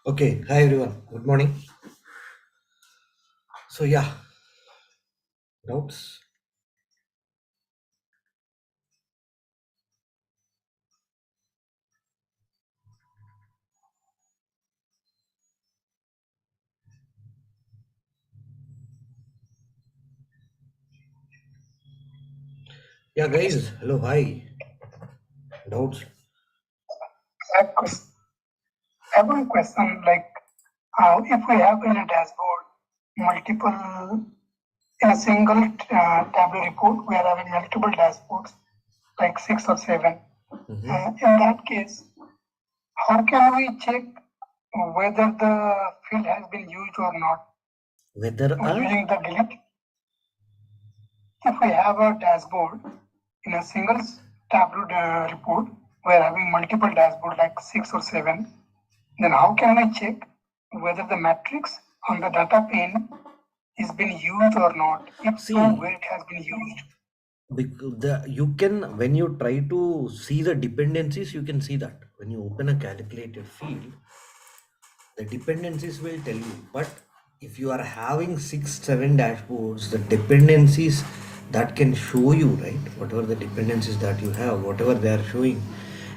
Okay, hi everyone. Good morning. So yeah, doubts. Yeah, guys. Hello, hi. Doubts. I have I have one question like if we have in a dashboard multiple in a single Tableau report, we are having multiple dashboards like 6 or 7. In that case, how can we check whether the field has been used or not? Whether Using the delete, if we have a dashboard in a single Tableau report, we are having multiple dashboard like 6 or 7. Then how can I check whether the matrix on the data pane is been used or not? If see so, where it has been used? you can when you try to see the dependencies, you can see that when you open a calculated field, the dependencies will tell you. But if you are having 6, 7 dashboards, the dependencies that can show you, right? Whatever the dependencies that you have, whatever they are showing,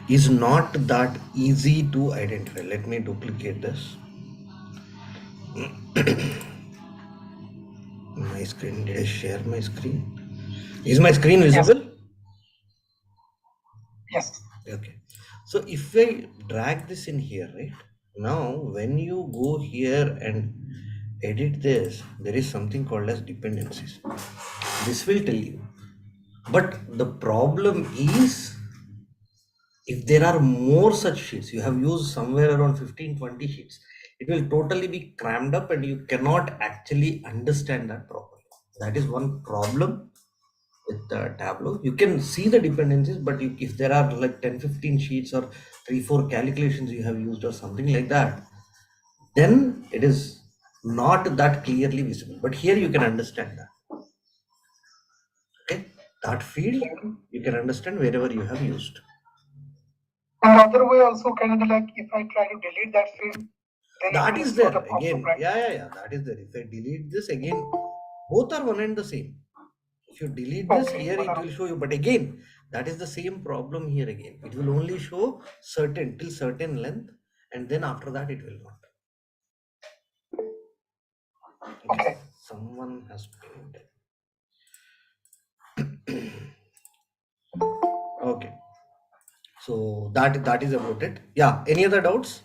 is not that easy to identify. Let me duplicate this. My screen, did I share my screen? Is my screen Yes. visible? Yes. Okay. So if I drag this in here, right? Now, when you go here and edit this, there is something called as dependencies. This will tell you. But the problem is, if there are more such sheets, you have used somewhere around 15, 20 sheets, it will totally be crammed up and you cannot actually understand that properly. That is one problem with Tableau. You can see the dependencies, but if there are like 10, 15 sheets or 3, 4 calculations you have used or something like that, then it is not that clearly visible. But here you can understand that. Okay, that field you can understand wherever you have used. And other way also can be like if I try to delete that field, then That it will is show there the pop-up, again. right? Yeah. That is there. If I delete this again, both are one and the same. If you delete this Okay. here, it will show you. But again, that is the same problem here again. It will only show certain till certain length, and then after that it will not. Okay. Someone has pinged. Okay. So that is about it. Yeah. Any other doubts?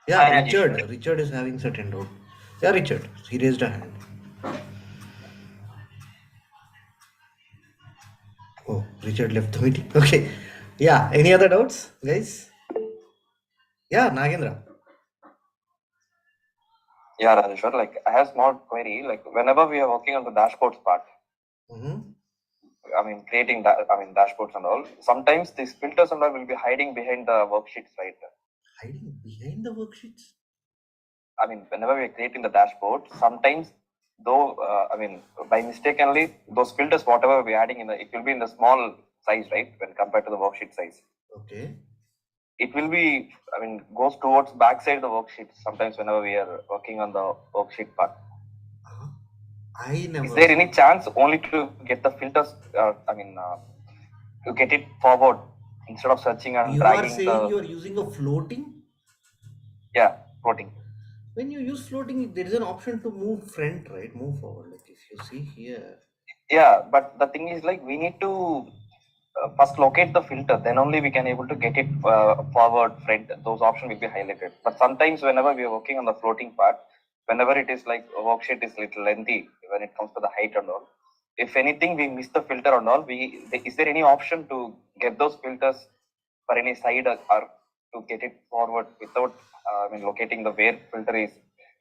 Yeah, Hi, Rajesh. Richard. Richard is having certain doubt. Yeah, Richard. He raised a hand. Oh, Richard left the meeting. Okay. Yeah. Any other doubts, guys? Yeah, Nagendra. Yeah, Rajeshwar, like I have small query. Like whenever we are working on the dashboards part, Mm-hmm. I mean creating that, I mean dashboards and all. Sometimes these filters and all will be hiding behind the worksheets, right? Hiding behind the worksheets? I mean, whenever we are creating the dashboard, sometimes though, I mean, by mistakenly, those filters, whatever we're adding in the, it will be in the small size, right? When compared to the worksheet size. Okay. It will be, I mean, goes towards backside the worksheet. Sometimes whenever we are working on the worksheet part. Uh-huh. I never. Is there any chance only to get the filters? To get it forward instead of searching and You are dragging saying you the are using a floating? floating. When you use floating, there is an option to move front, right? Move forward. Like if you see here. Yeah, but the thing is like we need to first locate the filter, then only we can able to get it forward, front. Those options will be highlighted. But sometimes whenever we are working on the floating part, whenever it is like a worksheet is little lengthy when it comes to the height and all. If anything we miss the filter and all, is there any option to get those filters for any side or to get it forward without locating the where filter is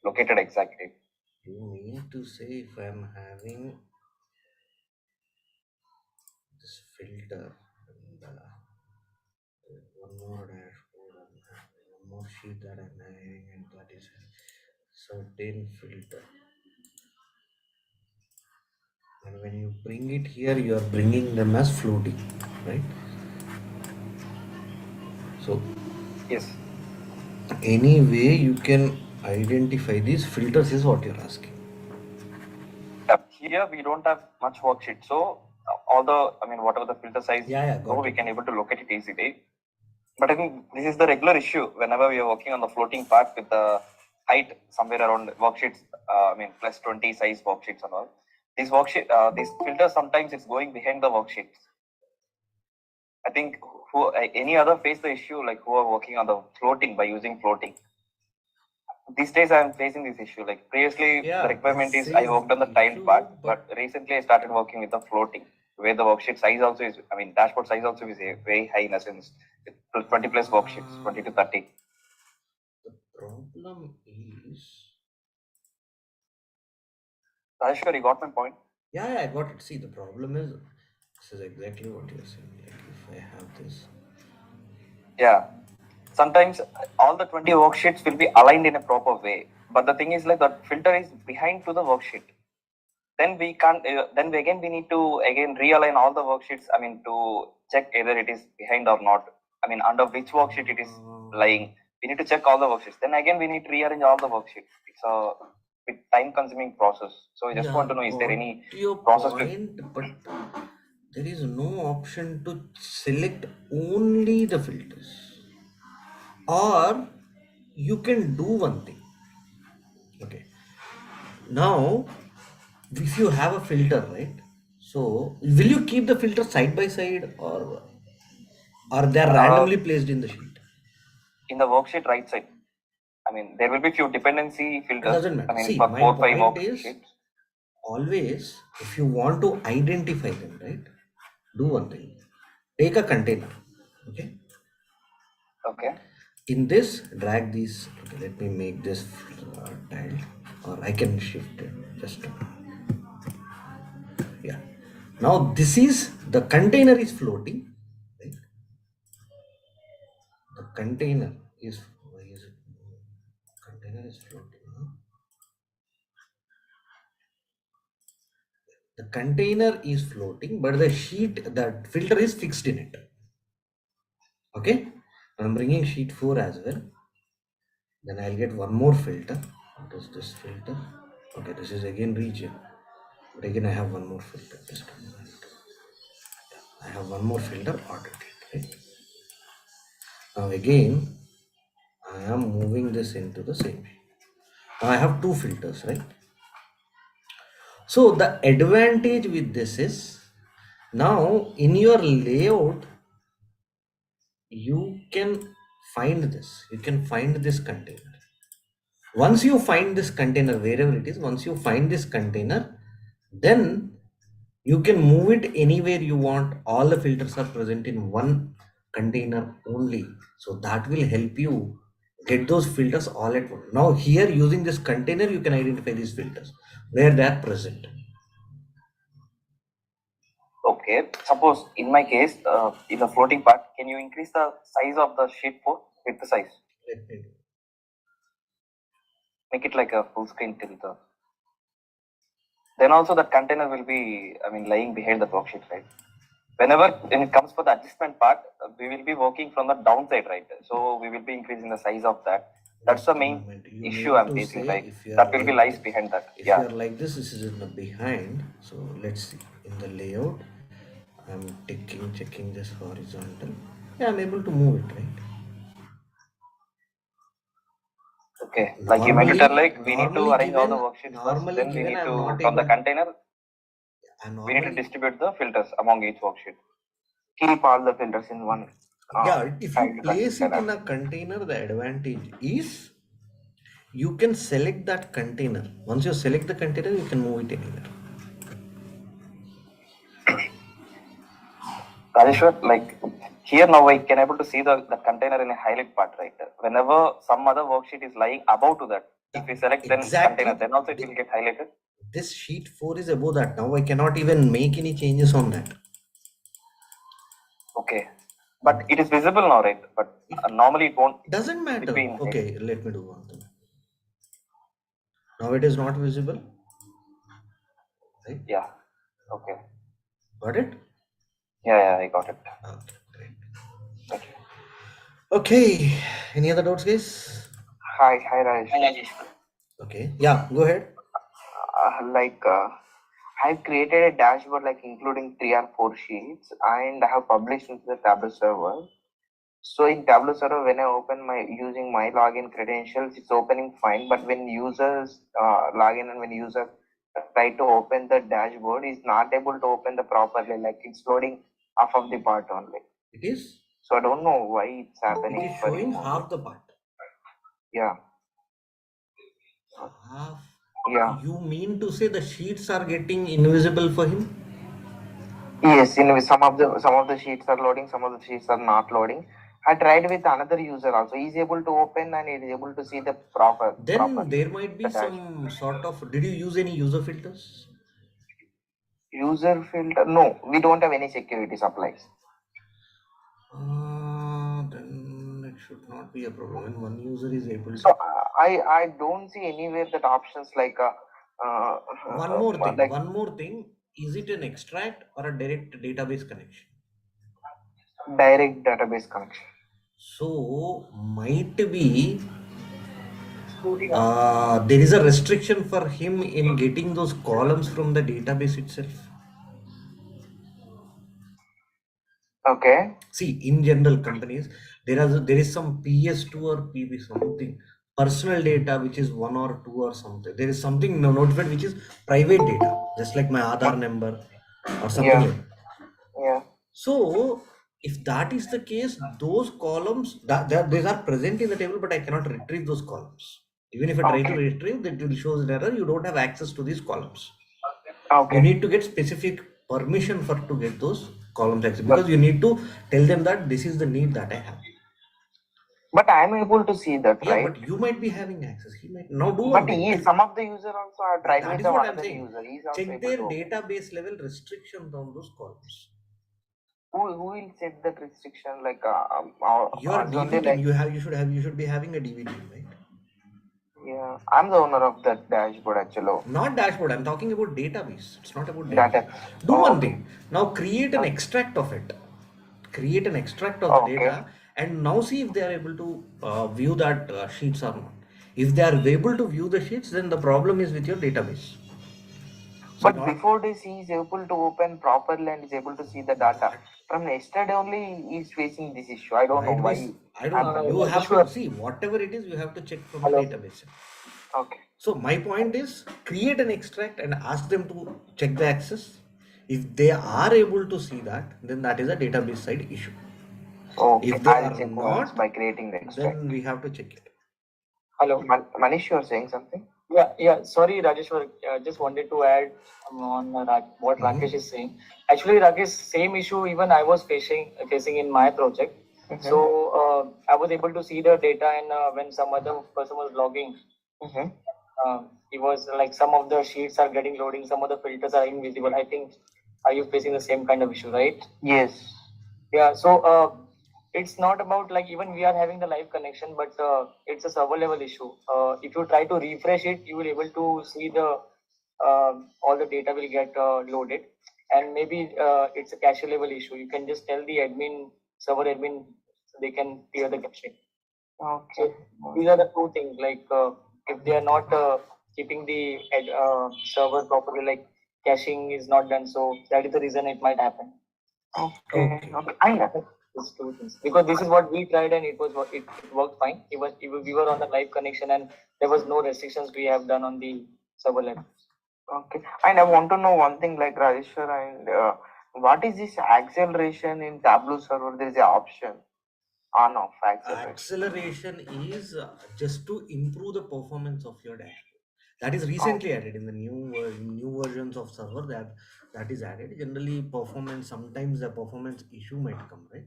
located exactly? You mean to say if I'm having this filter and one more dashboard, I'm having one more sheet that I'm having, and that is a certain filter. And when you bring it here, you are bringing them as floating, right? So Yes. any way you can identify these filters is what you're asking. Here we don't have much worksheet, so all the, I mean, whatever the filter size, Yeah, so got we it. can able to locate it easily. But I think this is the regular issue whenever we are working on the floating part with the height somewhere around worksheets. I mean, plus 20 size worksheets and all. These filters sometimes it's going behind the worksheets. I think any other face the issue like who are working on the floating by using floating. These days I am facing this issue. Like previously, the Yeah, requirement this is I is worked on the the tiled issue, part, but recently I started working with the floating, where the worksheet size also is. I mean, dashboard size also is very high in a sense. 20 plus worksheets, 20 to 30. the problem is. Sure, you got my point. Yeah, I got it. See, the problem is this is exactly what you're saying. Like if I have this. Yeah. Sometimes all the 20 worksheets will be aligned in a proper way, but the thing is like the filter is behind to the worksheet. Then we can't. Then again we need to again realign all the worksheets. I mean to check either it is behind or not. I mean under which worksheet it is lying. We need to check all the worksheets. Then again we need to rearrange all the worksheets. It's a bit time-consuming process. So I just want Yeah, to know: is there got any your process to? point, but there is no option to select only the filters. Or you can do one thing. Okay. Now, if you have a filter, right? So, will you keep the filter side by side or they are Uh, randomly placed in the sheet? in the worksheet right side. I mean, there will be few dependency It filters. doesn't I matter. mean, See, for my 4 5 point is worksheets. always if you want to identify them, right? Do one thing. Take a container. Okay. Okay. In this, drag these. Okay, let me make this tiled, or I can shift it just yeah. Now this is the container is floating, right? The container is why is it container is floating, huh? The container is floating, but the sheet, the filter is fixed in it. Okay, I'm bringing sheet 4 as well. Then I'll get one more filter. What is this filter? Okay, this is again region, but again I have one more filter. Just a moment. I have one more filter ordered it, right? Now again, I am moving this into the same way. Now I have two filters, right? So the advantage with this is now in your layout, you can find this. You can find this container. Once you find this container, wherever it is, once you find this container, then you can move it anywhere you want. All the filters are present in one container only. So that will help you get those filters all at once. Now here using this container, you can identify these filters where they are present. Okay. Suppose in my case, in the floating part, can you increase the size of the sheet 4 with the size? Let me do. Make it like a full screen tilter. Then also that container will be, I mean, lying behind the worksheet, right? Whenever when it comes for the adjustment part, we will be working from the downside, right? So we will be increasing the size of that. That's the Just a main moment. You issue mean I'm to facing, say right? if you are That will be like lies this, behind that. if you Yeah. are like this is in the behind. So let's see in the layout. I'm checking this horizontal. Yeah, I'm able to move it, right? Okay. Like you meant to tell, Normally, like we need to normally arrange all the given, worksheets first. normally Then we given, need I'm to not from the able. container And we need to normally, distribute the filters among each worksheet. Keep all the filters in one yeah, if you place it container. in a container, the advantage is you can select that container. Once you select the container, you can move it anywhere. Rajeshwar, like here now I can able to see the container in a highlight part, right? Whenever some other worksheet is lying above to that, if Yeah, we select then container, exactly. then also it will get highlighted. This sheet 4 is above that. Now I cannot even make any changes on that. Okay. But it is visible now, right? But It normally it won't. doesn't It will be matter. in high. Okay, let me do one thing. Now it is not visible, right? Yeah. Okay. Got it? Yeah, I got it. Okay, great. Thank you. Okay. Any other doubts, guys? Hi, Raj. Okay. Yeah. Go ahead. Like I've created a dashboard like including 3 or 4 sheets, and I have published into the Tableau server. So in Tableau server, when I open my using my login credentials, it's opening fine. But when users log in and when user try to open the dashboard, is not able to open the properly. Like it's loading half of the part only. It is. So I don't know why it's It happening is for showing him only. half the part. Yeah, Half. yeah. You mean to say the sheets are getting invisible for him? Yes, in some of the sheets are loading, some of the sheets are not loading. I tried with another user also. He's able to open and he's able to see the Then properly there might the be dash. some sort of. Did you use any user filters? User filter. No, we don't have any security supplies. Then it should not be a problem. When one user is able So to. I don't see anywhere that options like One more thing. like One more thing. Is it an extract or a direct database connection? direct database connection. So might be there is a restriction for him in getting those columns from the database itself. Okay. See, in general companies, there is some PS2 or PB something personal data which is one or two or something. There is something notified which is private data, just like my Aadhaar number or something Yeah. like that. Yeah. So if that is the case, those columns that these are present in the table, but I cannot retrieve those columns. Even if I try to Okay. retrieve, that will show an error. You don't have access to these columns. You Okay. need to get specific permission for to get those columns access But because you need to tell them that this is the need that I have. but I'm able to see that, Yeah, right? but you might be having access. He might now do one But thing. some of the user also are tried That with is the what I'm another saying. user. He's also Check able their to open. database level restrictions on those columns. Who will set that restriction? Like Your us DB only team, like you should be having a DB team, right? yeah. I'm the owner of that dashboard actually. Not dashboard. I'm talking about database. It's not about database. Data. Do Oh, one okay. thing. Now create an Uh, extract of it. Create an extract of the okay. data and now see if they are able to view that sheets or not. If they are able to view the sheets, then the problem is with your database. So But not before this, he is able to open properly and is able to see the data. that From yesterday only, he is facing this issue. I don't know might be. why I don't know. happening. You have to see whatever it is. You have to check from the Hello. database. Okay. So my point is create an extract and ask them to check the access. If they are able to see that, then that is a database side issue. Okay. If they I'll are check once not, by creating the extract. then we have to check it. Hello. Manish, you are saying something? Yeah. Sorry, Rajeshwar. Just wanted to add on what Rakesh Mhm. is saying. Actually, Rakesh, same issue even I was facing in my project. Mm-hmm. So I was able to see the data, and when some other person was logging, Mm-hmm. it was like some of the sheets are getting loading, some of the filters are invisible. I think are you facing the same kind of issue, right? Yes. Yeah, so it's not about like even we are having the live connection, but it's a server level issue. If you try to refresh it, you will able to see the all the data will get loaded, and maybe it's a cache level issue. You can just tell the admin server admin so they can clear the cache. Okay. So these are the two things. Like if they are not keeping the server properly, like caching is not done, so that is the reason it might happen. Okay. Okay. Okay. I know. These two things because this is what we tried and it worked fine. We were on the live connection and there was no restrictions we have done on the server level. Okay. And I want to know one thing like Rajeshwar and what is this acceleration in Tableau server? There is an option on off acceleration. Acceleration is just to improve the performance of your dashboard. That is Oh, recently added in the new versions of server that is added. Generally, performance sometimes the performance issue might come, right?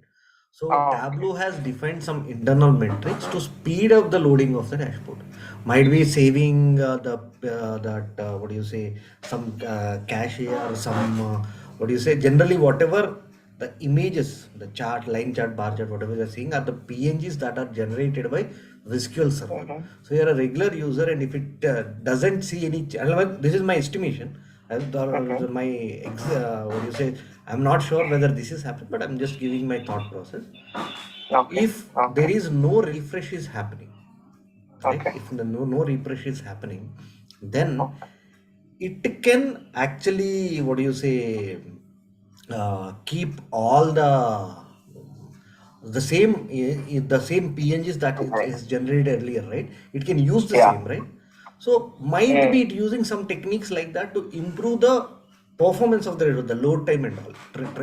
So okay. Tableau has defined some internal metrics to speed up the loading of the dashboard. Might be saving the that what do you say some cache or some what do you say generally whatever the images, the chart, line chart, bar chart, whatever you're seeing are the PNGs that are generated by SQL Server. Mm-hmm. So you're a regular user, and if it doesn't see any, well, this is my estimation. Okay. My what do you say? I'm not sure whether this is happening, but I'm just giving my thought process. Okay. If there Okay. is no refresh is happening, right? Okay. If no refresh is happening, then Okay. it can actually, what do you say, keep all the same the same PNGs that it Right. is generated earlier, right? It can use the Yeah. same, right? So might be Mm. it using some techniques like that to improve the performance of the load time and all.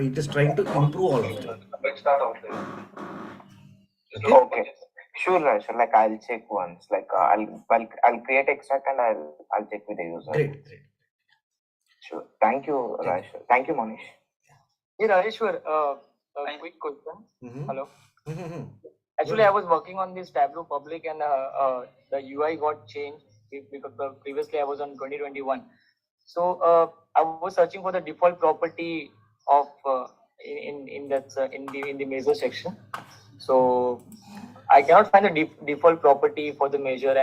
It is trying to improve all of them. Okay. Okay. Sure, Raj. Like I'll check once. Like I'll create extract and I'll check with the user. Great, great. Sure. Thank you, Thank Raj. Thank you, Manish. Hey, Rajeshwar, a quick question. you. Mm-hmm. Hello. Mm-hmm. Actually, I was working on this Tableau Public, and the UI got changed because previously I was on 2021. So I was searching for the default property of in that in the measure section. So I cannot find the default property for the measure,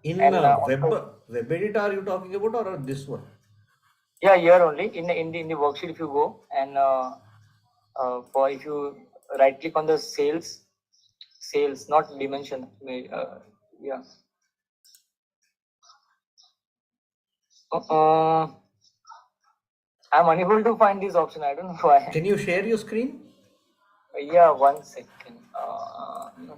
In and also, web edit are you talking about, or this one? yeah, here only in the worksheet, if you go and for if you right click on the sales, not dimension, yeah. uh, I'm unable to find this option, I don't know why. Can you share your screen? Yeah, 1 second. No.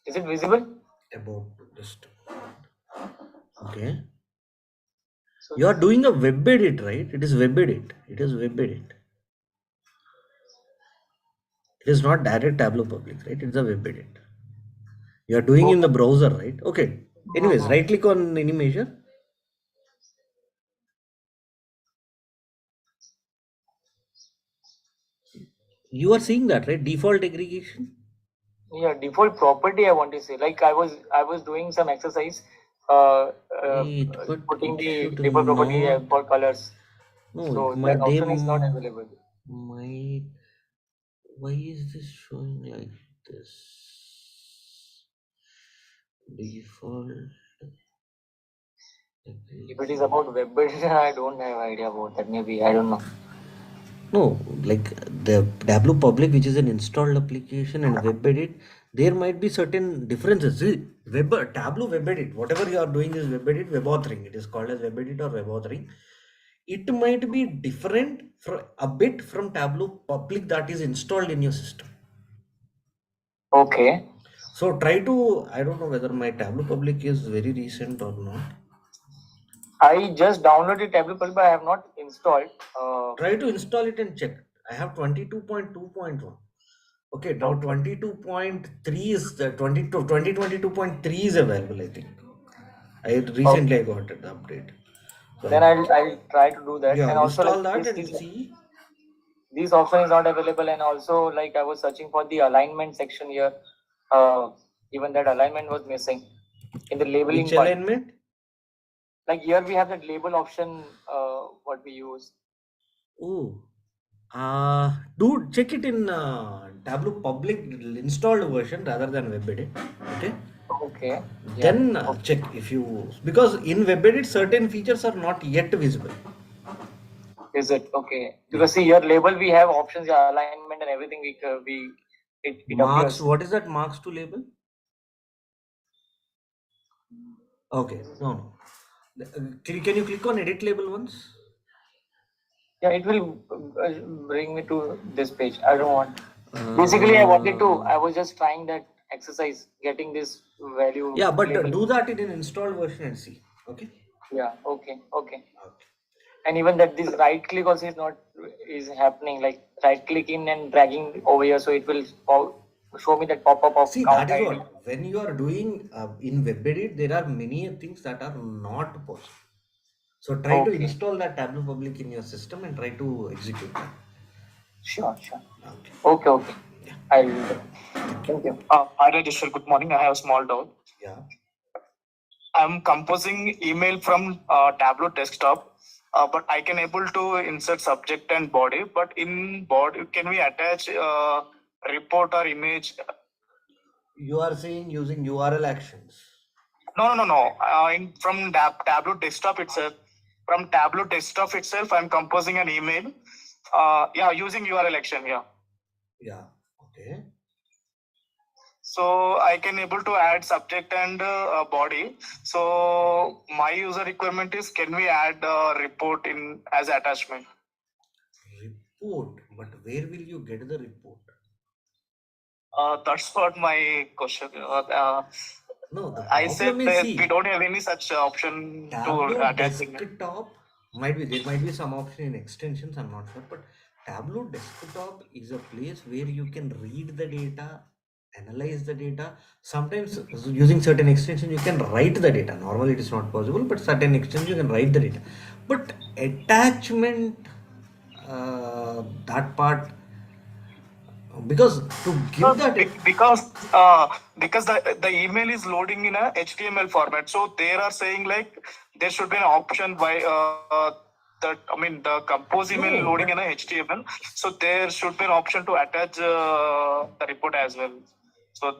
Is it visible? About just okay. So You are doing a web edit, right? It is web edit. It is web edit. It is not direct Tableau public, right? It's a web edit. You are doing in the okay. browser, right? Okay. Anyways, Mhm. right click on any measure. You are seeing that, right? Default aggregation. Yeah, default property I want to say. Like I was doing some exercise, uh, uh, Wait, but putting it the should default property not. for colors. No, it So that might. They option is not available. might. Why is this showing like this? Default If it is aggregation. about web editor, I don't have idea about that. Maybe I don't know. No, like the Tableau Public, which is an installed application, and Web Edit, there might be certain differences. See, Tableau Web Edit, whatever you are doing is Web Edit, web authoring. It is called as Web Edit or web authoring. It might be different for a bit from Tableau Public that is installed in your system. Okay. So try to, I don't know whether my Tableau Public is very recent or not. I just downloaded Tableau Public, but I have not installed. Try to install it and check. I have 22.2.1. Okay, now Okay. 22.3 is the 2022.3 is available, I think. I recently Okay. I got it, the update. So Then I'll try to do that. yeah, And also like install that this and this see. this option is not available. And also like I was searching for the alignment section here. Even that alignment was missing in the labeling Which part. alignment? Like here we have that label option. What we use. Oh, do check it in Tableau public installed version rather than web edit. Okay, Okay. Yeah. then Okay. check if you, because in web edit certain features are not yet visible. Is it okay? Yeah, Because see here label we have options, yeah, alignment and everything. It marks. appears. What is that marks to label? Okay, no, no. Can you click on edit label once? Yeah, it will bring me to this page. I don't want. Basically, I was just trying that exercise, getting this value Yeah, but label. do that in an installed version and see. Okay. Yeah. Okay. Okay. Okay. And even that this right click also is happening. Like right clicking and dragging over here, so it will show me that pop up of See, that count is ID. what when you are doing in web edit, there are many things that are not possible. So try to Okay. install that Tableau Public in your system and try to execute that. Sure. Sure. Okay. Okay. Okay. Yeah. I'll do that. Thank you. Hi Rajeshwar, good morning. I have a small doubt. Yeah. I'm composing email from Tableau desktop, but I can able to insert subject and body. But in body, can we attach report or image. You are saying using URL actions. No. From Tableau desktop itself, I'm composing an email. Using URL action. Yeah. Yeah. Okay. So I can able to add subject and body. So my user requirement is, can we add a report in as attachment? Report, but where will you get the report? That's what my question. No, the I said problem is, that see, we don't have any such option Tableau to attach it. desktop there might be some option in extensions, I'm not sure, but Tableau desktop is a place where you can read the data, analyze the data. Sometimes using certain extensions you can write the data. Normally it is not possible, but certain extensions you can write the data. But attachment, that part, because to give that Because the email is loading in a HTML format, so they are saying like there should be an option by the compose email No, loading in but a HTML, so there should be an option to attach the report as well. So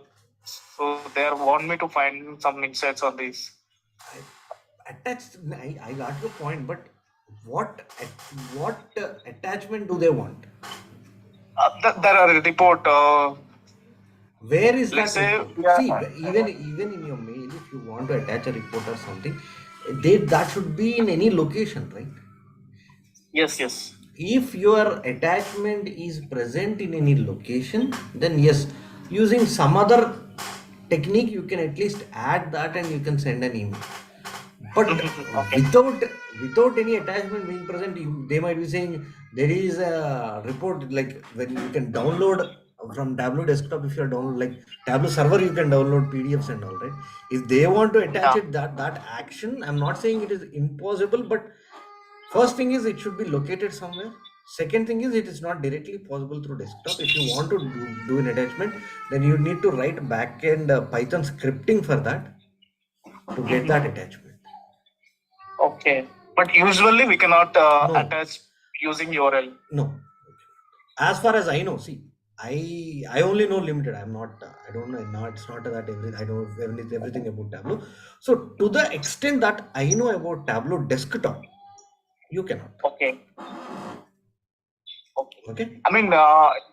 they want me to find some insights on this. attached. I got your point, but what attachment do they want? There are a report. Where is Let's that say report? See, even in your mail, if you want to attach a report or something, that should be in any location, right? yes. If your attachment is present in any location, then yes, using some other technique, you can at least add that and you can send an email. But Okay. without any attachment being present, they might be saying there is a report, like when you can download from Tableau desktop. If you're download like Tableau server, you can download PDFs and all, right? If they want to attach Yeah. it, that action, I'm not saying it is impossible, but first thing is it should be located somewhere. Second thing is it is not directly possible through desktop. If you want to do an attachment, then you need to write backend Python scripting for that to get that attachment. Okay. But usually we cannot No, attach using URL. no. As far as I know, see, I only know limited. I'm not. I don't know. Not it's not that I know everything about Tableau. So to the extent that I know about Tableau desktop, you cannot. Okay. Okay. I mean,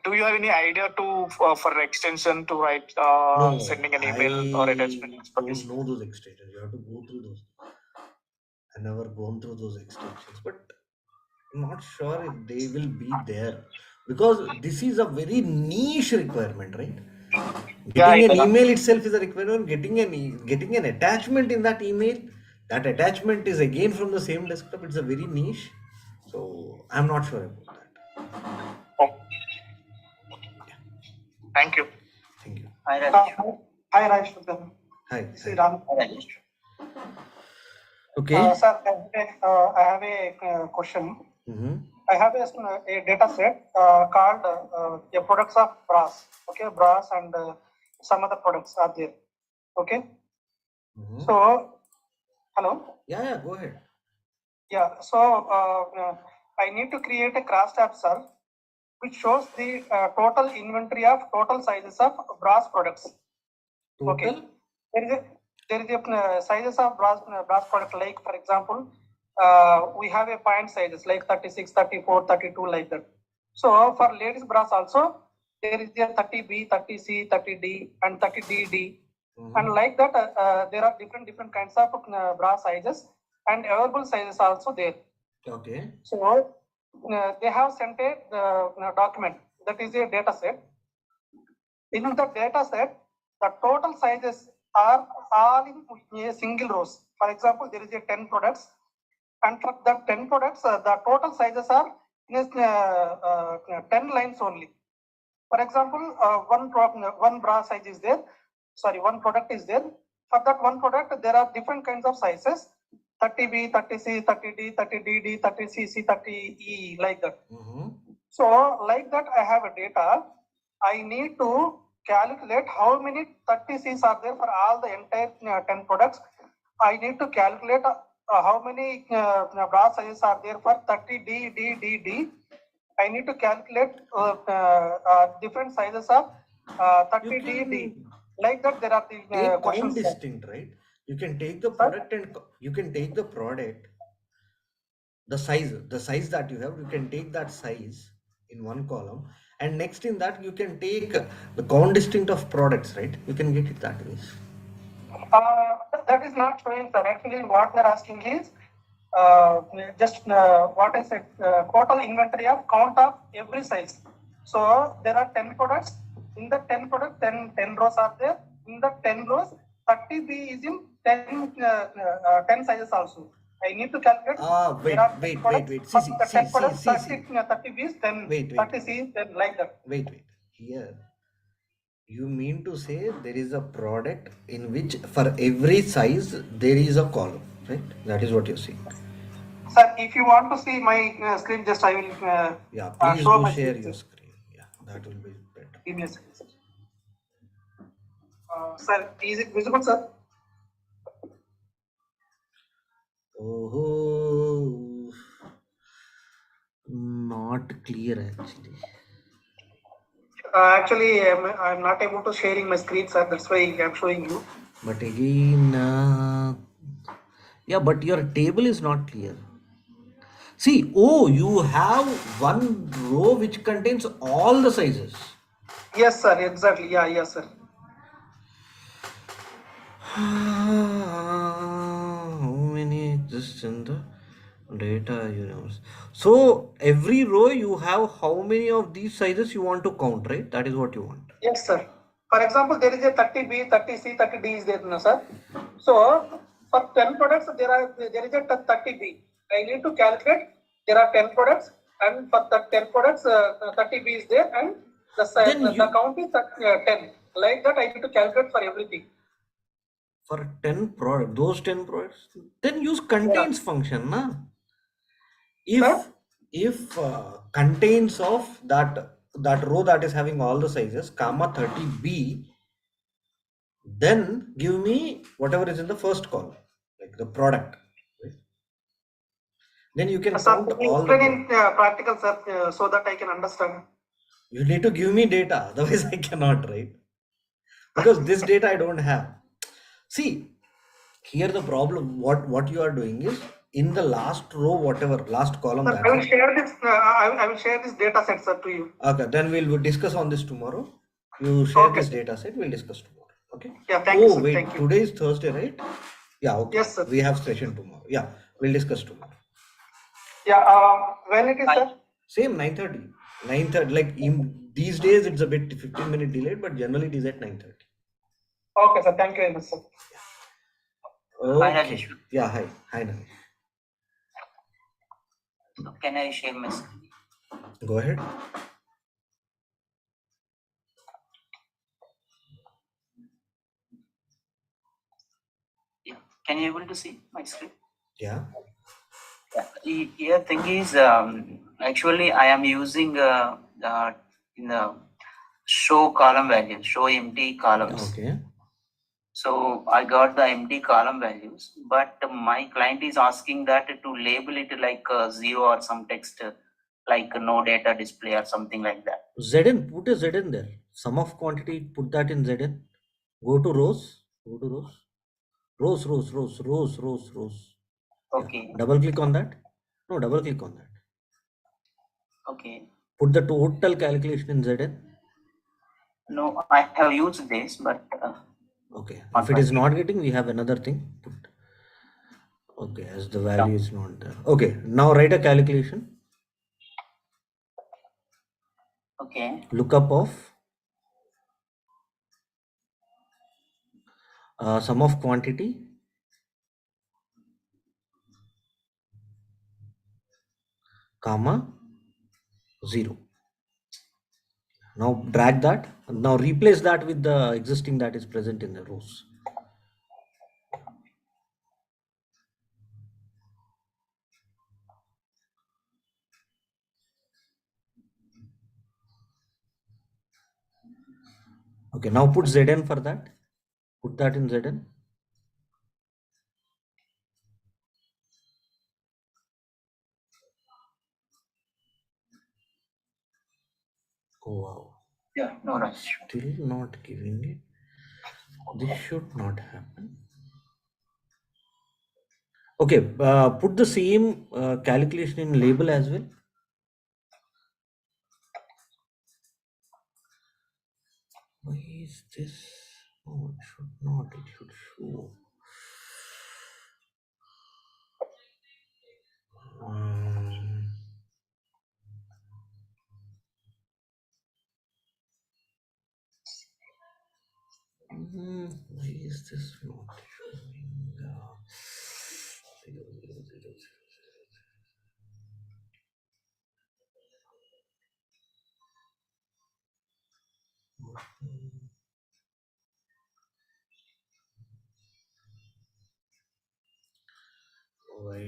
do you have any idea for extension to write No, sending an email or I attachment for don't this? know those extensions. You have to go through those. I never gone through those extensions, but I'm not sure if they will be there because this is a very niche requirement, right? Yeah, Getting an yeah. email itself is a requirement. Getting an attachment in that email, that attachment is again from the same desktop. It's a very niche, so I'm not sure about that. Oh, thank you. Thank you. Hi, Raj. Hi. This is Hi. Ram. Okay. Sir, I have a question. Mm-hmm. I have a data set called a products of brass. Okay, brass and some other products are there. Okay. Mm-hmm. So, hello. Yeah. Go ahead. Yeah. So I need to create a cross tab, sir, which shows the total inventory of total sizes of brass products. Total. Okay. There is a sizes of brass product, like for example, we have a point sizes like 36, 34, 32, like that. So for ladies brass also, there is a 30B, 30C, 30D and 30DD. Mm-hmm. And like that, there are different kinds of brass sizes and available sizes also there. Okay. So they have sent a document that is a data set. In the data set, the total sizes are all in a single rows. For example, there is a 10 products, and for the 10 products, the total sizes are in 10 lines only. For example, one bra size is there. Sorry, one product is there. For that one product, there are different kinds of sizes: 30B, 30C, 30D, 30DD, 30CC, 30E, like that. Mm-hmm. So, like that, I have a data. I need to calculate how many 30Cs are there for all the entire 10 products. I need to calculate how many bra sizes are there for 30D, D, D, D. I need to calculate different sizes of You 30D. can Like that, there are the take count questions. distinct, right? You can take the Sir? product and you can take the product, the size that you have, you can take that size in one column, and next in that you can take the count distinct of products, right? You can get it that way. That is not showing, sir. Actually, what they're asking is just what I said, total inventory of count of every size. So there are 10 products. In the 10 products, 10 rows are there. In the 10 rows, 30B is in 10 sizes also. I need to calculate. Wait, There are 10 wait, wait, products. wait. For See, the see, 10 see, see, products, see, 30, see. 30B is 10, Wait, wait, 30C is 10, like that. wait, wait. Here, you mean to say there is a product in which for every size there is a column, right? That is what you're saying. Sir, if you want to see my screen, just I will Yeah, please show do my share screen. your screen. Yeah, that will be better. Give me a second, sir. Sir, is it visible, sir? Oh, not clear actually. Actually, I'm not able to sharing my screen, sir. That's why I'm showing you. But again, yeah, but your table is not clear. See, oh, you have one row which contains all the sizes. Yes, sir. Exactly. Yeah, yes, sir. How many exist in the data universe? So every row you have how many of these sizes you want to count, right? That is what you want. Yes, sir. For example, there is a 30B, 30C, 30D is there, no, sir. So for 10 products, there is a 30B. I need to calculate. There are 10 products, and for the 10 products, 30B is there, and the count is 10. Like that, I need to calculate for everything. For 10 products, those 10 products, then use contains function, na? Sir? If contains of that row that is having all the sizes, comma 30B, then give me whatever is in the first column, like the product, right? Then you can Sir, count can you all the explain in practical, sir, so that I can understand? You need to give me data, otherwise I cannot, right? Because this data I don't have. See, here the problem, what you are doing is in the last row, whatever last column Sir, that's I will share this. I will share this data set, sir, to you. okay. Then we'll discuss on this tomorrow. You share Okay, this sir. data set. We'll discuss tomorrow. Okay. Yeah, thank you, Oh sir. wait, Thank you. today is Thursday, right? Yeah. Okay. Yes, sir. We have session tomorrow. Yeah, we'll discuss tomorrow. Yeah. When it is, sir? Same 9:30. 9:30. Like in these days, it's a bit 15-minute delayed, but generally it is at 9:30. Okay, sir. Thank you very much, sir. Okay. Yeah. Hi. Hi, Navi. So can I share my screen? Go ahead. Yeah. Can you able to see my screen? Yeah. Yeah. Here thing is actually I am using in the show column values, show empty columns. Okay. So I got the empty column values, but my client is asking that to label it like zero or some text like no data display or something like that. Zn, put a Zn there. Sum of quantity, put that in Zn. Go to rows. Go to rows. Rows. Okay. Yeah. Double click on that. No, double click on that. Okay. Put the total calculation in Zn. No, I have used this, but Okay. If it is not getting, we have another thing. Put. Okay, as the value is not there. Okay. Now write a calculation. okay. Lookup of sum of quantity, comma 0. Now drag that. Now replace that with the existing that is present in the rows. Okay, now put Zn for that. Put that in Zn. Oh, wow. Yeah, no, Raj. Still not giving it. This should not happen. Okay, put the same calculation in label as well. Why is this? Oh, it should not. It should show. Um, why is this not showing? Zero, zero, zero, zero, zero. Why?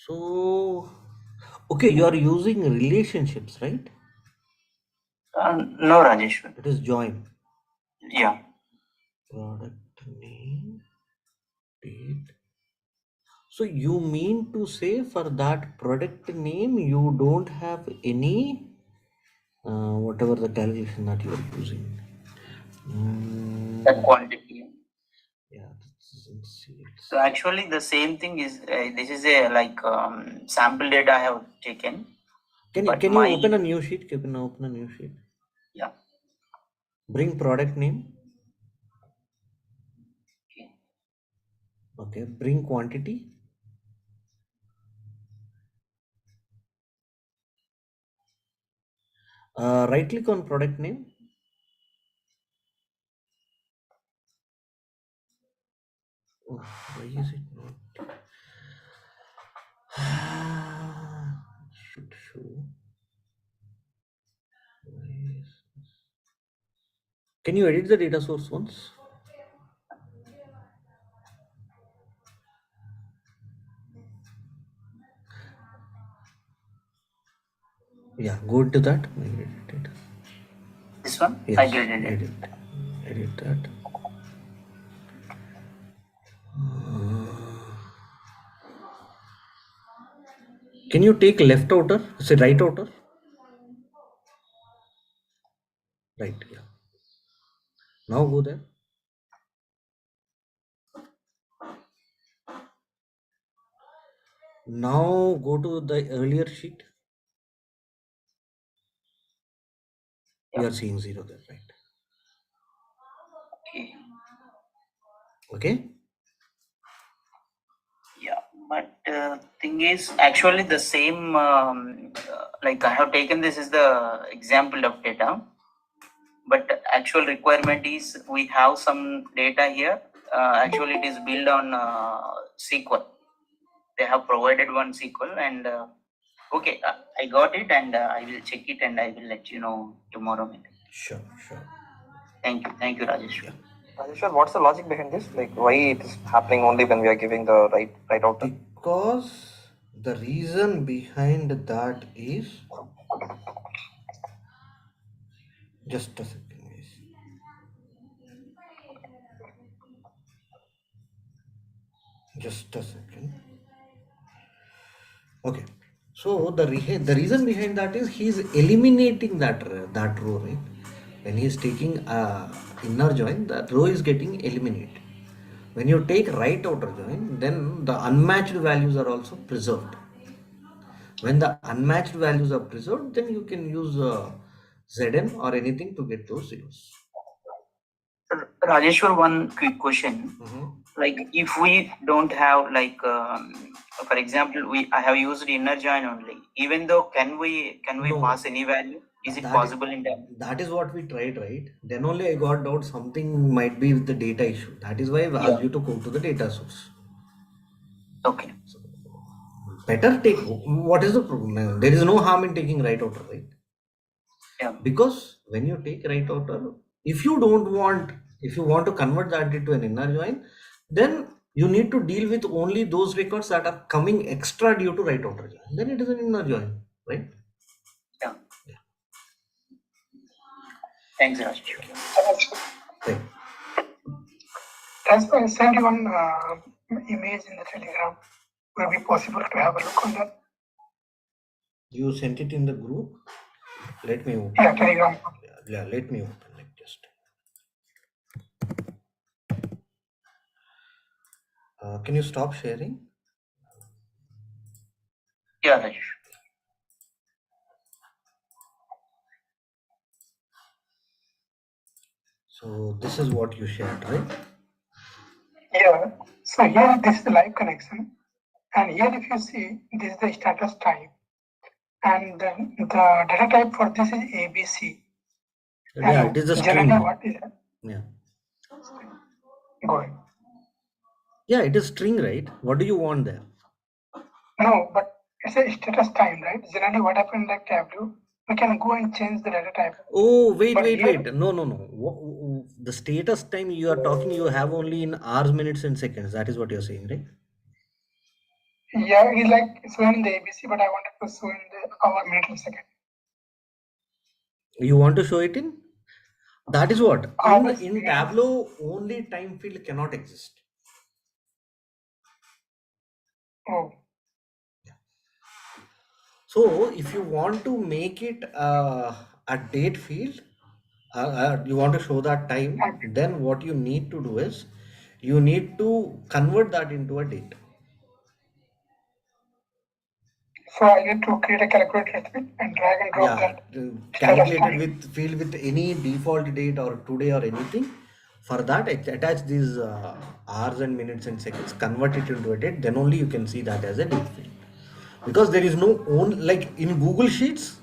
So, okay, you are using relationships, right? No, Rajeshwar. It is join. Yeah. Product name, date. So you mean to say for that product name you don't have any whatever the calculation that you are using. The quantity. Yeah, this isn't sales. So actually, the same thing is this is a like sample data I have taken. Can but you my- open a new sheet? Can you open a new sheet? Yeah. Bring product name. Okay. Okay. Bring quantity. Right click on product name. Oh, why is it not? Should show. Can you edit the data source once? Yeah, go to that. Edit it. This one? Yes, I did it. edit that. Can you take left outer? Say right outer. Right. Yeah. Now go there. Now go to the earlier sheet. Yeah. You are seeing 0 there, right? Okay. Okay. Yeah, but thing is actually the same. Like I have taken this as the example of data, but actual requirement is we have some data here. Actually, it is built on SQL. They have provided one SQL, and okay, I got it, and I will check it, and I will let you know tomorrow. Maybe. Sure. Thank you, Rajesh. Yeah. Rajeshwar, what's the logic behind this? Like, why it is happening only when we are giving the right outer? Because the reason behind that is just a second, guys. Just a second. Okay. So the reason behind that is he's eliminating that row, right? When he's taking inner join, that row is getting eliminated. When you take right outer join, then the unmatched values are also preserved. When the unmatched values are preserved, then you can use ZN or anything to get those zeros. Rajeshwar, one quick question. Like if we don't have like, for example, I have used inner join only. Even though can we No. pass any value? Is it possible in that? That is what we tried, right? Then only I got doubt something might be with the data issue. That is why I asked you to go to the data source. Okay. So, better take. What is the problem? There is no harm in taking right outer, right? Yeah. Because when you take right outer, if you want to convert that into an inner join, then you need to deal with only those records that are coming extra due to right outer join. Then it is an inner join, right? Yeah. Thanks, Rajeshwar. Right. That's why I sent you one image in the Telegram. Will it be possible to have a look on that? You sent it in the group. Let me open. Yeah, Telegram. Yeah, let me open. Like just. Can you stop sharing? Yeah, Rajesh. So this is what you shared, right? Yeah. So here this is the live connection, and here if you see this is the status type, and the data type for this is ABC. Yeah, And it is a generally string. what is that? Yeah. Go ahead. Yeah, it is string, right? What do you want there? No, but it's a status time, right? Generally what happened like Tableau, we can go and change the data type. Oh, wait, But wait, here- wait. No, no, no. The status time you are talking, you have only in hours, minutes, and seconds. That is what you're saying, right? Yeah, it's like showing in the ABC, but I wanted to show in the hour, minute, and second. You want to show it in? That is what Hours, in minutes. Tableau only time field cannot exist. Oh, So if you want to make it a date field, you want to show that time, then what you need to do is you need to convert that into a date. so I need to create a calculator and drag and drop Yeah, that status calculated time. with field with any default date or today or anything. For that, attach these hours and minutes and seconds, convert it into a date. Then only you can see that as a date field. Because there is no own, like in Google Sheets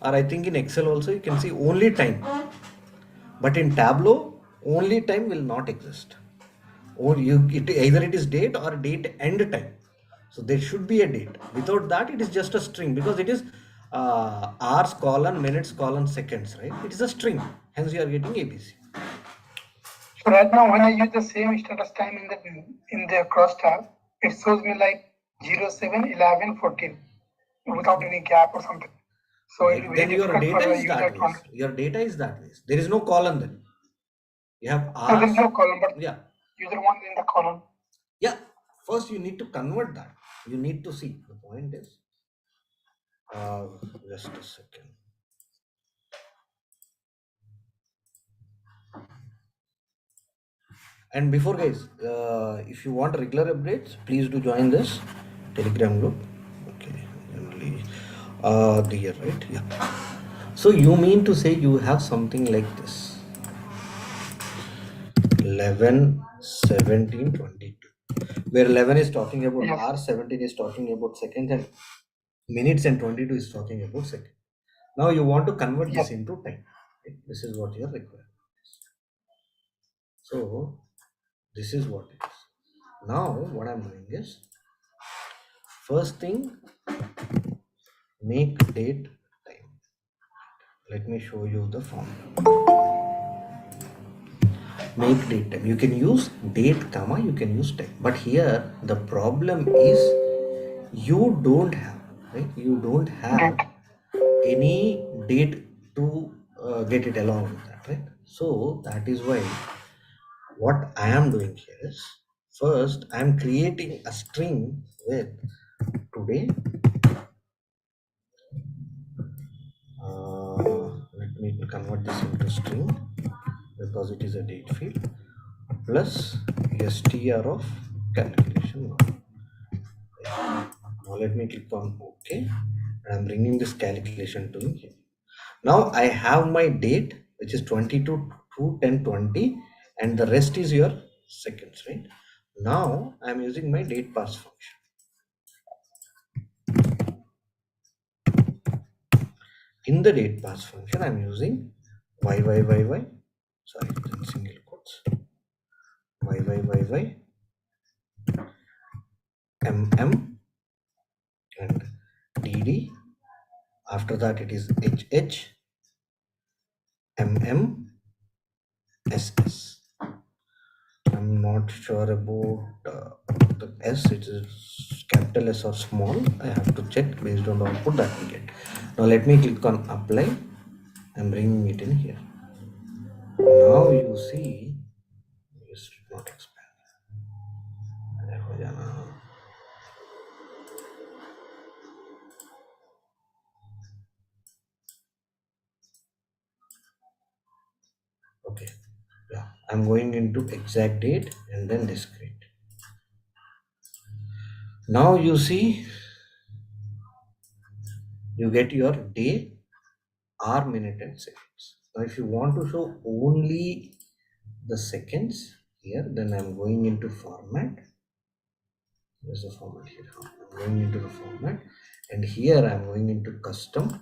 or I think in Excel also you can see only time. But in Tableau, only time will not exist. Or either it is date or date end time. So there should be a date. Without that, it is just a string because it is hours colon minutes colon seconds, right? It is a string. Hence, you are getting ABC. So right now, when I use the same status time in the cross tab, it shows me like 0, 7, 11, 14 without any gap or something. So it will be Then very your difficult for data the is user that to way. understand. Your data is that way. There is no column then. You have So there is hours. no column, but Yeah. user wants in the column. Yeah. First, you need to convert that. You need to see. The point is, just a second. And before guys, if you want regular updates, please do join this Telegram group. Okay, generally, the right, yeah. So you mean to say you have something like this: 11, 17, 22, where 11 is talking about Yes. hours, 17 is talking about seconds, and minutes, and 22 is talking about second. Now you want to convert this Yes. into time. Okay? This is what you are requiring. So this is what it is. Now what I'm doing is, first thing, make date time. Let me show you the form. Make date time. You can use date comma, you can use time, but here the problem is you don't have, right? You don't have any date to get it along with that, right? So that is why what I am doing here is, first I am creating a string with today. Let me convert this into string because it is a date field, plus str of calculation. Now let me click on OK, and I'm bringing this calculation to here. Now I have my date, which is 22 to 10 20, and the rest is your seconds, right? Now I'm using my date pass function. In the date pass function, I'm using y, sorry, in single quotes, y, mm, and dd. After that, it is hh, mm, ss. I'm not sure about the S, it is capital S or small. I have to check based on the output that we get. Now let me click on apply. I'm bringing it in here. Now you see, it's not expand. I'm going into exact date and then discrete. Now you see, you get your day, hour, minute, and seconds. Now, if you want to show only the seconds here, then I'm going into format. There's a format here. I'm going into the format, and here I'm going into custom.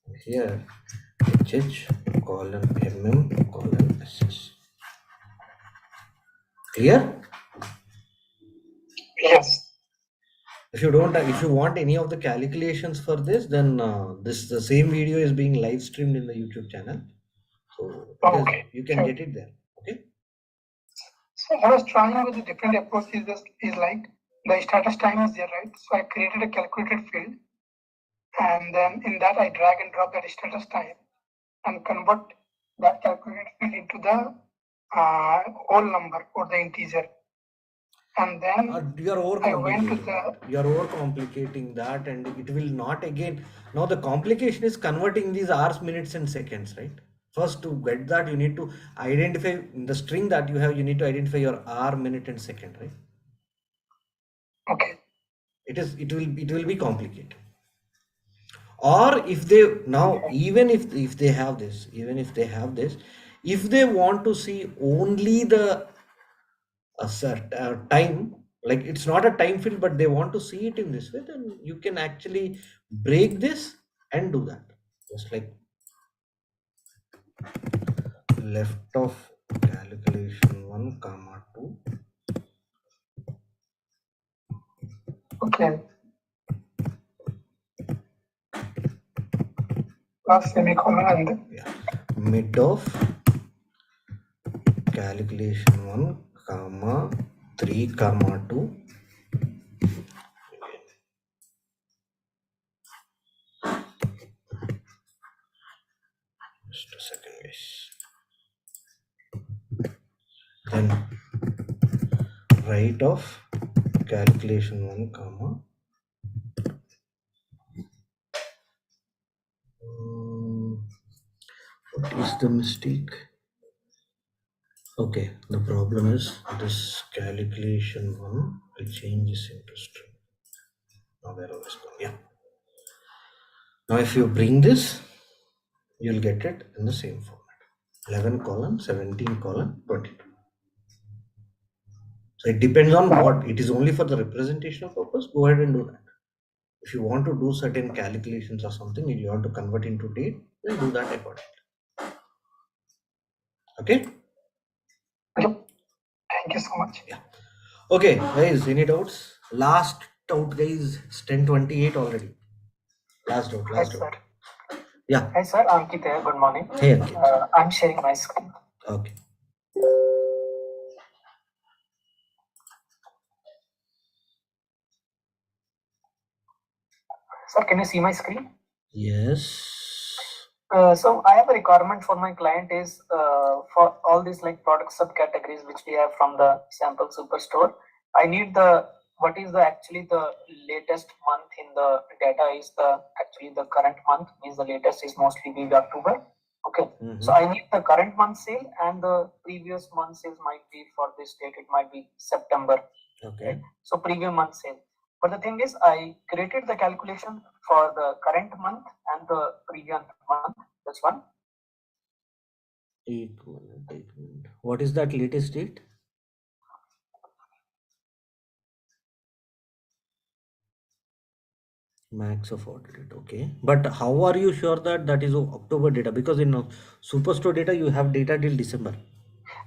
And here, HH colon MM colon SS. Clear? Yes. If you want any of the calculations for this, then the same video is being live streamed in the YouTube channel, so Okay. you can Sure. get it there. Okay. So I was trying with a different approach. Is like the status time is there, right? So I created a calculated field, and then in that I drag and drop that status time and convert that calculated field into the whole number or the integer. And then You are I went to overcomplicating that. You are overcomplicating that, and it will not again. Now the complication is converting these hours, minutes, and seconds, right? First, to get that, you need to identify in the string that you have. You need to identify your hour, minute, and second, right? okay. It will be complicated. Or if they now, even if they have this, if they want to see only the time, like it's not a time field, but they want to see it in this way, then you can actually break this and do that. Just like left of calculation 1 comma 2. Okay. Plus semicolon and then Yeah, mid of calculation 1 comma 3 comma 2. Just a second, guys. Then right of calculation 1 comma what is the mistake? Okay, the problem is this calculation 1 will change this into string. Now there was one. Yeah, now if you bring this, you'll get it in the same format, 11 colon 17 colon 22. So it depends on what it is. Only for the representational purpose, go ahead and do that. If you want to do certain calculations or something, if you want to convert into date, then do that accordingly. Okay. yep. Thank you so much. Yeah. Okay, guys, any doubts? Last doubt, guys. It's 10:28 already. Last doubt. Hi, sir. Yeah. Hi, sir. Ankit here. Good morning. Hey, Ankit. I'm sharing my screen. Okay. Sir, can you see my screen? Yes. So I have a requirement for my client is for all these like product subcategories which we have from the sample superstore. I need what is actually the latest month in the data is actually the current month, means the latest is mostly be October. Okay. So I need the current month sale and the previous month sales might be for this date, it might be September. Okay. So previous month sale. But the thing is, I created the calculation for the current month and the previous month. That's one. Take minute. What is that latest date? Max of order date. Okay. But how are you sure that that is October data? Because in Superstore data, you have data till December.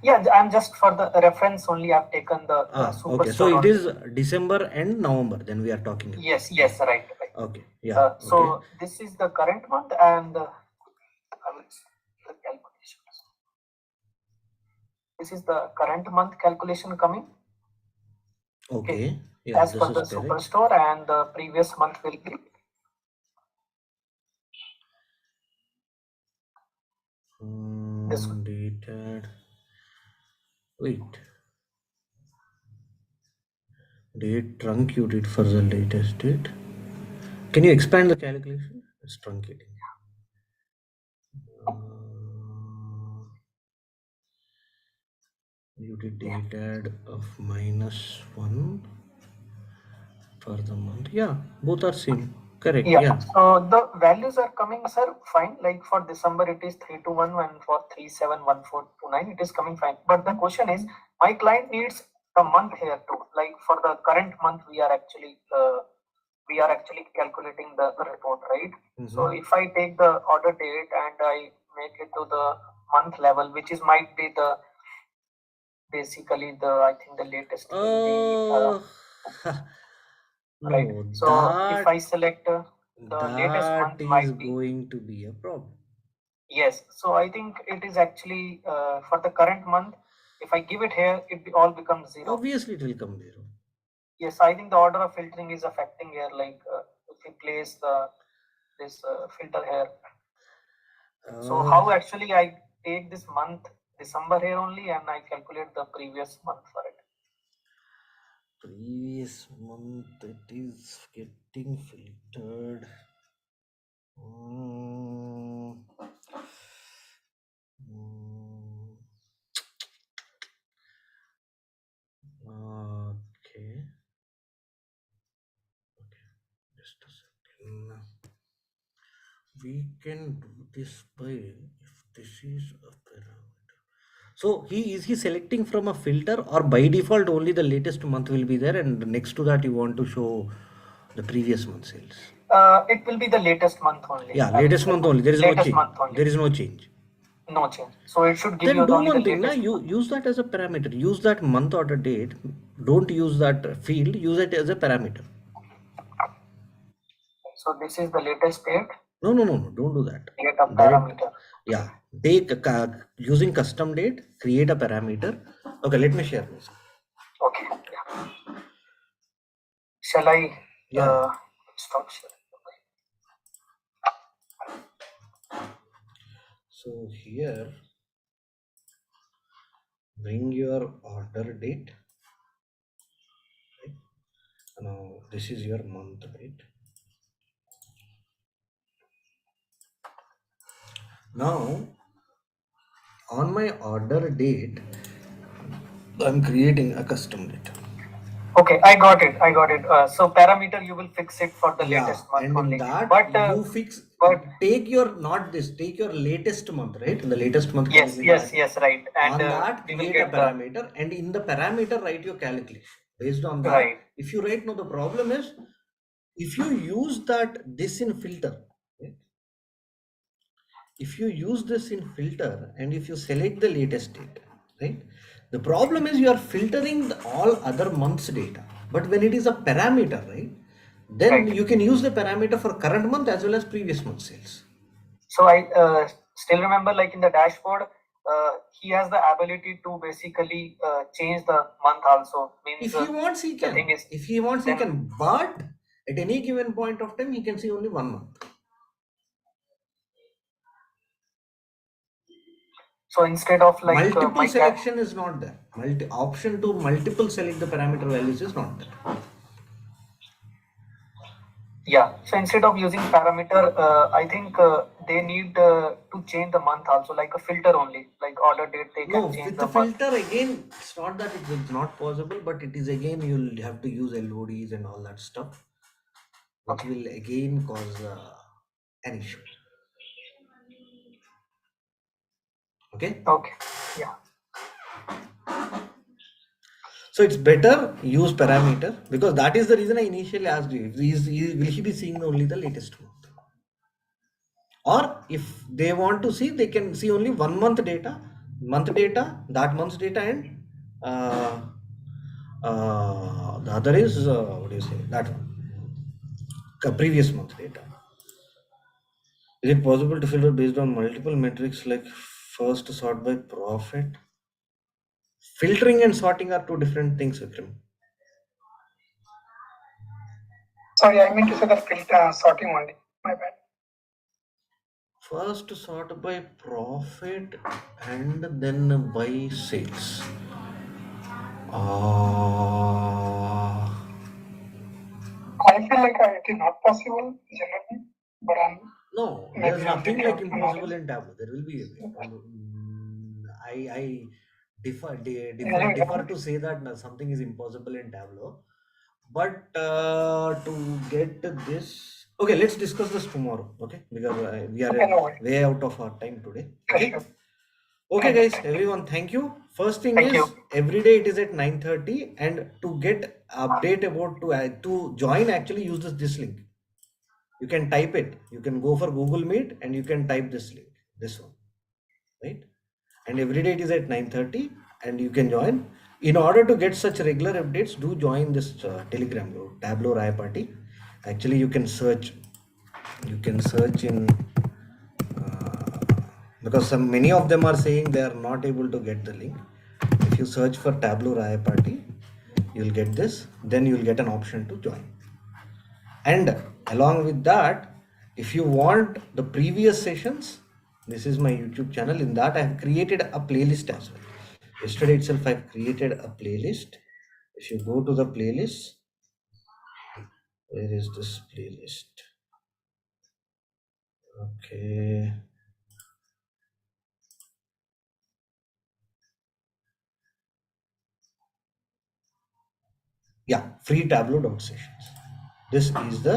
Yeah, I'm just for the reference only. I've taken the Superstore. Okay. So it is December and November. Then we are talking about. Yes. Right. Okay. Yeah. So this is the current month, and I will the calculations. This is the current month calculation coming. Okay. Yeah. As per the Superstore, and the previous month will be. This one. Dated. Wait. Date truncated for the latest date. Can you expand the calculation? It's truncating. did date add of -1 for the month. Yeah, both are same. Correct. Yeah. Yeah. So the values are coming, sir, fine. Like for December, it is 321, and for 371429, it is coming fine. But the question is, my client needs the month here too. Like for the current month, we are actually calculating the report, right? So if I take the order date and I make it to the month level, which is might be the basically the I think the latest will be right. No, So if I select the latest that month is might be going to be a problem. yes. So I think it is actually for the current month. If I give it here, all becomes 0. Obviously, it will come 0. Yes, I think the order of filtering is affecting here. Like if we place this filter here. So how actually I take this month December here only and I calculate the previous month for it. Previous month, it is getting filtered. Okay. Just a second. We can do this by if this is a parameter. So he selecting from a filter, or by default only the latest month will be there, and next to that you want to show the previous month sales. It will be the latest month only. Yeah, latest month only. There is no latest change. month only. There is no change. No change. So it should give Then you do only one the thing, na, latest you month. use that as a parameter. Use that month order date. Don't use that field. Use it as a parameter. So this is the latest date. No. Don't do that. Create a parameter. Yeah. Take using custom date. Create a parameter. Okay. Let me share this. Okay. Yeah. Shall I? Yeah. Stop sharing. So here, bring your order date. Right? Now this is your month, right? Now on my order date, I'm creating a custom date. Okay, I got it. So parameter you will fix it for the latest month and only. in that But you fix. Take your take your latest month, right? The latest month. Yes, right. And on that, create a parameter, and in the parameter write your calculation. Based on that, right. If you write, no, the problem is if you use this in filter. Right? If you use this in filter and if you select the latest date, right? The problem is you are filtering all other months data. But when it is a parameter, right? Then you can use the parameter for current month as well as previous month sales. So I still remember, like in the dashboard, he has the ability to basically change the month also. Means if he wants, he can. If he wants, he can. But at any given point of time, he can see only 1 month. So instead of like multiple selection is not there. Option to multiple select the parameter values is not there. Yeah. So instead of using parameter, I think they need to change the month also, like a filter only, like order date. They can change with the the filter month. Again, it's not that it is not possible, but it is again you'll have to use LODs and all that stuff, which will again cause an issue. Okay. Yeah. So it's better use parameter, because that is the reason I initially asked you. Will he be seeing only the latest month? Or if they want to see, they can see only 1 month data, that month's data, and the other is what do you say, that one, previous month data. Is it possible to filter based on multiple metrics, like first sort by profit? Filtering and sorting are two different things, Vikram. Sorry, I meant to say that filter sorting only. My bad. First sort by profit and then by sales. I feel like it is not possible generally, but no, there's nothing like impossible in Tableau. There will be a way. I differ to say that something is impossible in Tableau. But to get this, okay, let's discuss this tomorrow. Okay, because we are Okay, no worries. way out of our time today. Sure, Okay. sure. Okay, Thank you, guys, thank you. everyone, thank you. First thing Thank is you. every day it is at 9:30, and to get update about to join, actually use this link. You can type it. You can go for Google Meet and you can type this link, this one, right? And every day it is at 9:30, and you can join. In order to get such regular updates, do join this Telegram group, Tableau Rayapati. Actually, you can search. You can search in. Because many of them are saying they are not able to get the link. If you search for Tableau Rayapati, you'll get this, then you'll get an option to join. And along with that, if you want the previous sessions, this is my YouTube channel. In that I have created a playlist as well. Yesterday itself I've created a playlist. If you go to the playlist, where is this playlist? Okay. Yeah, free Tableau dot sessions. This is the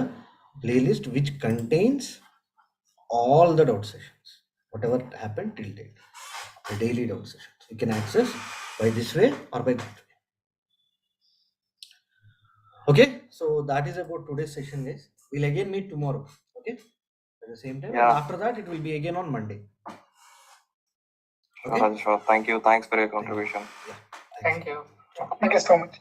playlist which contains all the dot sessions, whatever happened till date, the daily dot sessions. You can access by this way or by that way. Okay, so that is about today's session, guys. We'll again meet tomorrow. Okay, at the same time, and Yeah. after that, it will be again on Monday. Sure, Okay. Raj, sure. Thank you. Thanks for your Thank you. contribution. Yeah. Thank you. Thank you so much.